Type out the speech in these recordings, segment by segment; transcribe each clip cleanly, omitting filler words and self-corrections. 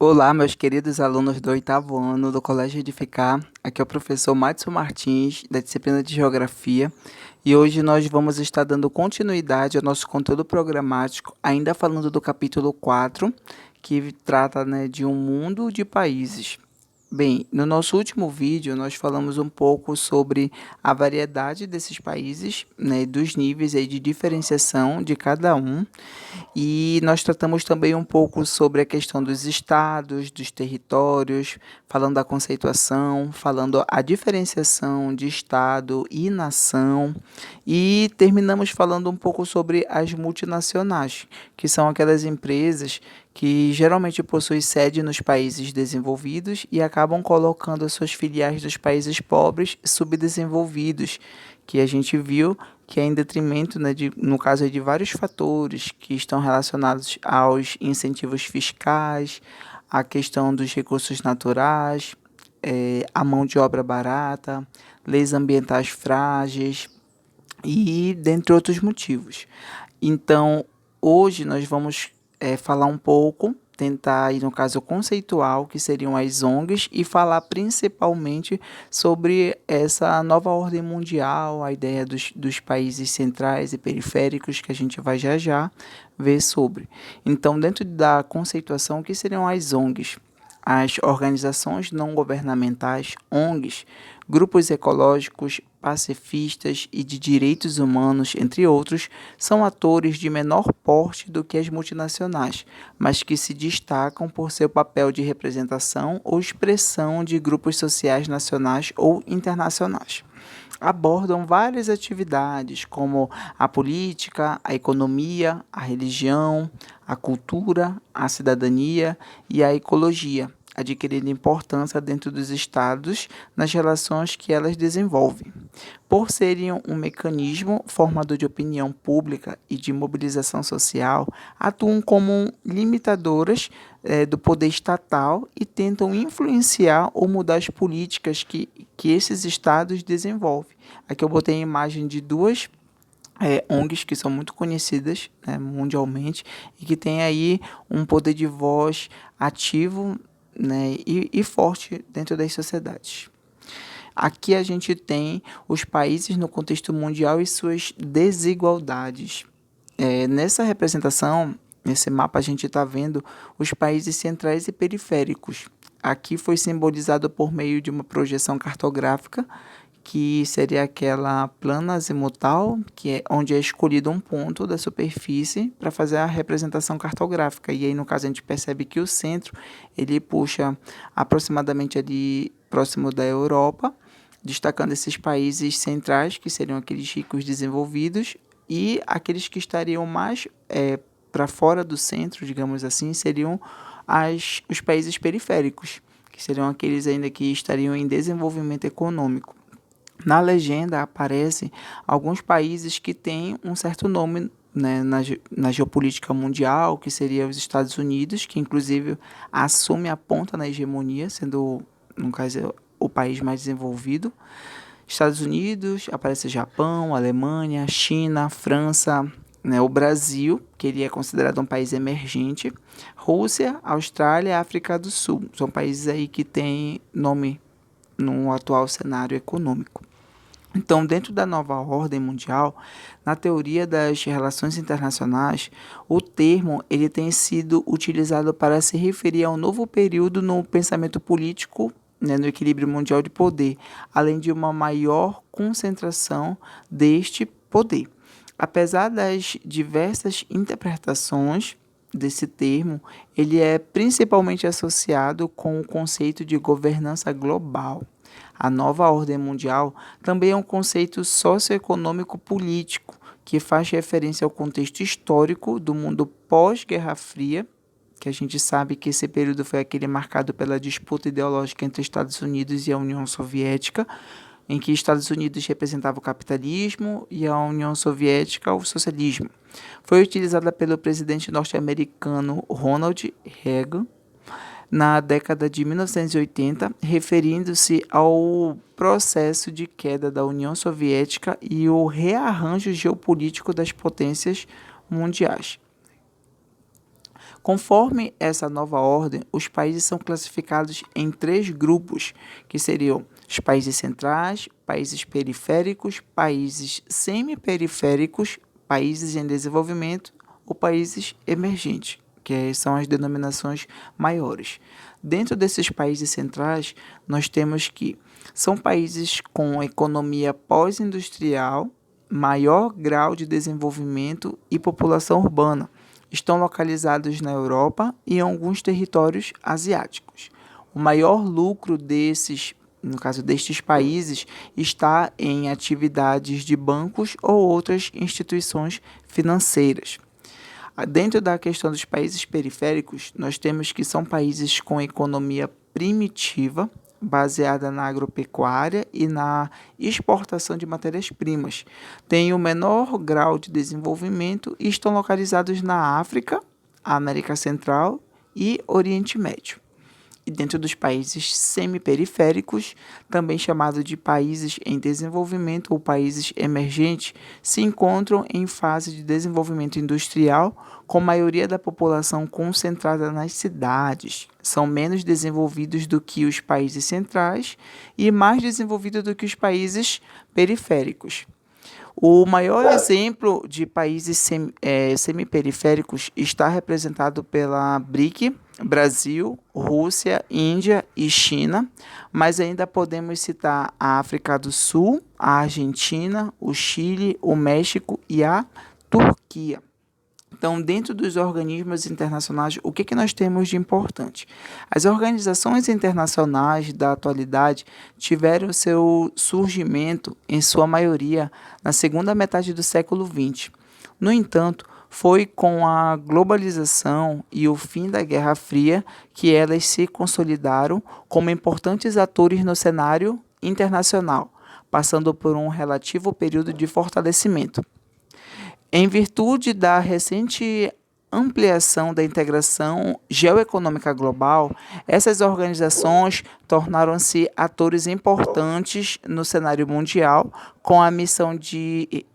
Olá, meus queridos alunos do oitavo ano do Colégio Edificar. Aqui é o professor Madison Martins, da disciplina de Geografia, e hoje nós vamos estar dando continuidade ao nosso conteúdo programático, ainda falando do capítulo 4, que trata, de um mundo de países. Bem, no nosso último vídeo nós falamos um pouco sobre a variedade desses países, dos níveis aí de diferenciação de cada um, e nós tratamos também um pouco sobre a questão dos estados, dos territórios, falando da conceituação, falando a diferenciação de estado e nação, e terminamos falando um pouco sobre as multinacionais, que são aquelas empresas que geralmente possuem sede nos países desenvolvidos e acabam colocando as suas filiais dos países pobres e subdesenvolvidos, que a gente viu que é em detrimento, no caso aí, de vários fatores que estão relacionados aos incentivos fiscais, à questão dos recursos naturais, a mão de obra barata, leis ambientais frágeis e dentre outros motivos. Então, hoje nós vamos falar um pouco, tentar aí no caso conceitual, que seriam as ONGs, e falar principalmente sobre essa nova ordem mundial, a ideia dos países centrais e periféricos, que a gente vai já ver sobre. Então, dentro da conceituação, o que seriam as ONGs? As organizações não governamentais, ONGs, grupos ecológicos, pacifistas e de direitos humanos, entre outros, são atores de menor porte do que as multinacionais, mas que se destacam por seu papel de representação ou expressão de grupos sociais nacionais ou internacionais. Abordam várias atividades, como a política, a economia, a religião, a cultura, a cidadania e a ecologia, adquirindo importância dentro dos estados nas relações que elas desenvolvem. Por serem um mecanismo formador de opinião pública e de mobilização social, atuam como limitadoras do poder estatal e tentam influenciar ou mudar as políticas que esses estados desenvolvem. Aqui eu botei a imagem de duas ONGs que são muito conhecidas, mundialmente, e que têm aí um poder de voz ativo, e forte dentro das sociedades. Aqui a gente tem os países no contexto mundial e suas desigualdades. Nessa representação, nesse mapa, a gente está vendo os países centrais e periféricos. Aqui foi simbolizado por meio de uma projeção cartográfica, que seria aquela plana azimutal, que é onde é escolhido um ponto da superfície para fazer a representação cartográfica. E aí, no caso, a gente percebe que o centro ele puxa aproximadamente ali próximo da Europa, destacando esses países centrais, que seriam aqueles ricos desenvolvidos, e aqueles que estariam mais para fora do centro, digamos assim, seriam os países periféricos, que seriam aqueles ainda que estariam em desenvolvimento econômico. Na legenda aparecem alguns países que têm um certo nome, na geopolítica mundial, que seria os Estados Unidos, que inclusive assume a ponta na hegemonia, sendo, no caso, o país mais desenvolvido. Estados Unidos, aparece Japão, Alemanha, China, França, o Brasil, que ele é considerado um país emergente, Rússia, Austrália e África do Sul. São países aí que têm nome no atual cenário econômico. Então, dentro da nova ordem mundial, na teoria das relações internacionais, o termo ele tem sido utilizado para se referir a um novo período no pensamento político, no equilíbrio mundial de poder, além de uma maior concentração deste poder. Apesar das diversas interpretações desse termo, ele é principalmente associado com o conceito de governança global. A nova ordem mundial também é um conceito socioeconômico político que faz referência ao contexto histórico do mundo pós-Guerra Fria, que a gente sabe que esse período foi aquele marcado pela disputa ideológica entre Estados Unidos e a União Soviética, em que Estados Unidos representava o capitalismo e a União Soviética o socialismo. Foi utilizada pelo presidente norte-americano Ronald Reagan na década de 1980, referindo-se ao processo de queda da União Soviética e o rearranjo geopolítico das potências mundiais. Conforme essa nova ordem, os países são classificados em 3 grupos, que seriam os países centrais, países periféricos, países semiperiféricos, países em desenvolvimento ou países emergentes, que são as denominações maiores. Dentro desses países centrais, nós temos que são países com economia pós-industrial, maior grau de desenvolvimento e população urbana. Estão localizados na Europa e em alguns territórios asiáticos. O maior lucro no caso destes países, está em atividades de bancos ou outras instituições financeiras. Dentro da questão dos países periféricos, nós temos que são países com economia primitiva, baseada na agropecuária e na exportação de matérias-primas. Têm o menor grau de desenvolvimento e estão localizados na África, América Central e Oriente Médio. E dentro dos países semiperiféricos, também chamados de países em desenvolvimento ou países emergentes, se encontram em fase de desenvolvimento industrial, com a maioria da população concentrada nas cidades. São menos desenvolvidos do que os países centrais e mais desenvolvidos do que os países periféricos. O maior exemplo de países semiperiféricos está representado pela BRIC, Brasil, Rússia, Índia e China, mas ainda podemos citar a África do Sul, a Argentina, o Chile, o México e a Turquia. Então, dentro dos organismos internacionais, o que nós temos de importante? As organizações internacionais da atualidade tiveram seu surgimento, em sua maioria, na segunda metade do século XX. No entanto, foi com a globalização e o fim da Guerra Fria que elas se consolidaram como importantes atores no cenário internacional, passando por um relativo período de fortalecimento. Em virtude da recente ampliação da integração geoeconômica global, essas organizações tornaram-se atores importantes no cenário mundial, com a missão de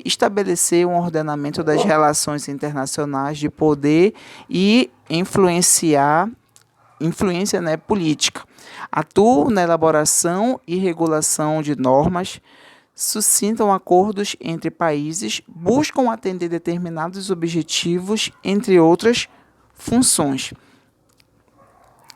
estabelecer um ordenamento das relações internacionais de poder e influência, política. Atuam na elaboração e regulação de normas, suscitam acordos entre países, buscam atender determinados objetivos, entre outras funções.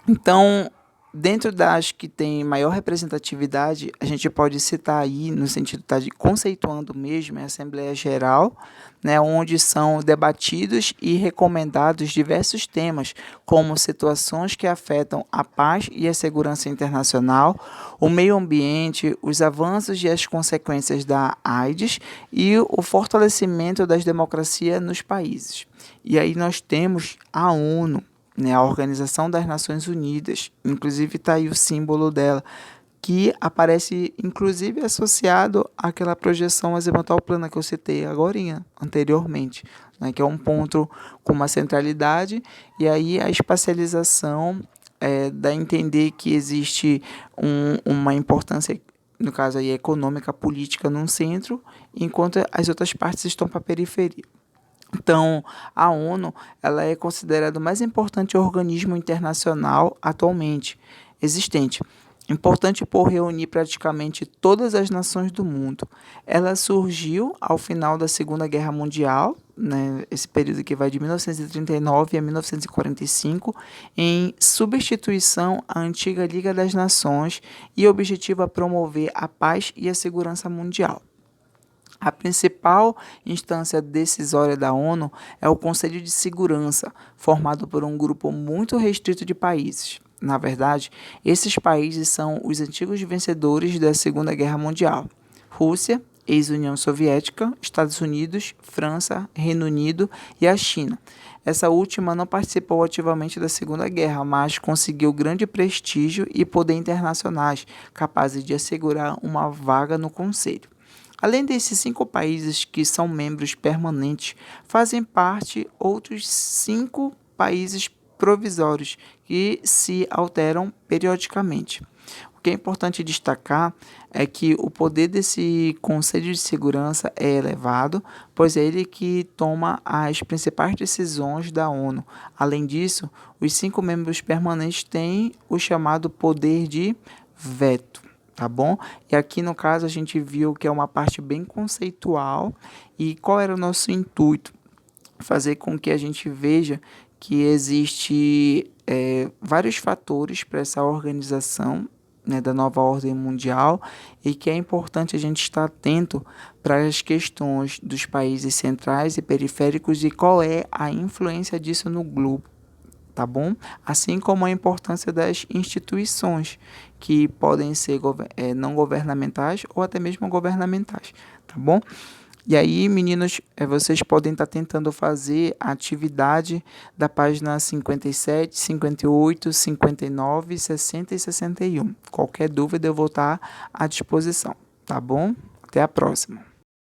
Então, dentro das que tem maior representatividade, a gente pode citar aí, no sentido de conceituando mesmo, a Assembleia Geral, né, onde são debatidos e recomendados diversos temas, como situações que afetam a paz e a segurança internacional, o meio ambiente, os avanços e as consequências da AIDS e o fortalecimento das democracias nos países. E aí nós temos a ONU, né, a Organização das Nações Unidas, inclusive está aí o símbolo dela, que aparece inclusive associado àquela projeção azimutal plana que eu citei anteriormente, né, que é um ponto com uma centralidade, e aí a espacialização dá a entender que existe uma importância, no caso aí econômica, política, num centro, enquanto as outras partes estão para a periferia. Então, a ONU ela é considerada o mais importante organismo internacional atualmente existente. Importante por reunir praticamente todas as nações do mundo. Ela surgiu ao final da Segunda Guerra Mundial, né, esse período que vai de 1939 a 1945, em substituição à antiga Liga das Nações e objetiva promover a paz e a segurança mundial. A principal instância decisória da ONU é o Conselho de Segurança, formado por um grupo muito restrito de países. Na verdade, esses países são os antigos vencedores da Segunda Guerra Mundial: Rússia, ex-União Soviética, Estados Unidos, França, Reino Unido e a China. Essa última não participou ativamente da Segunda Guerra, mas conseguiu grande prestígio e poder internacionais, capazes de assegurar uma vaga no Conselho. Além desses 5 países que são membros permanentes, fazem parte outros 5 países provisórios que se alteram periodicamente. O que é importante destacar é que o poder desse Conselho de Segurança é elevado, pois é ele que toma as principais decisões da ONU. Além disso, os 5 membros permanentes têm o chamado poder de veto, tá bom? E aqui no caso a gente viu que é uma parte bem conceitual. E qual era o nosso intuito? Fazer com que a gente veja que existe vários fatores para essa organização, né, da nova ordem mundial, e que é importante a gente estar atento para as questões dos países centrais e periféricos e qual é a influência disso no globo, tá bom? Assim como a importância das instituições, que podem ser não governamentais ou até mesmo governamentais, tá bom? E aí, meninos, vocês podem estar tentando fazer a atividade da página 57, 58, 59, 60 e 61. Qualquer dúvida eu vou estar à disposição, tá bom? Até a próxima.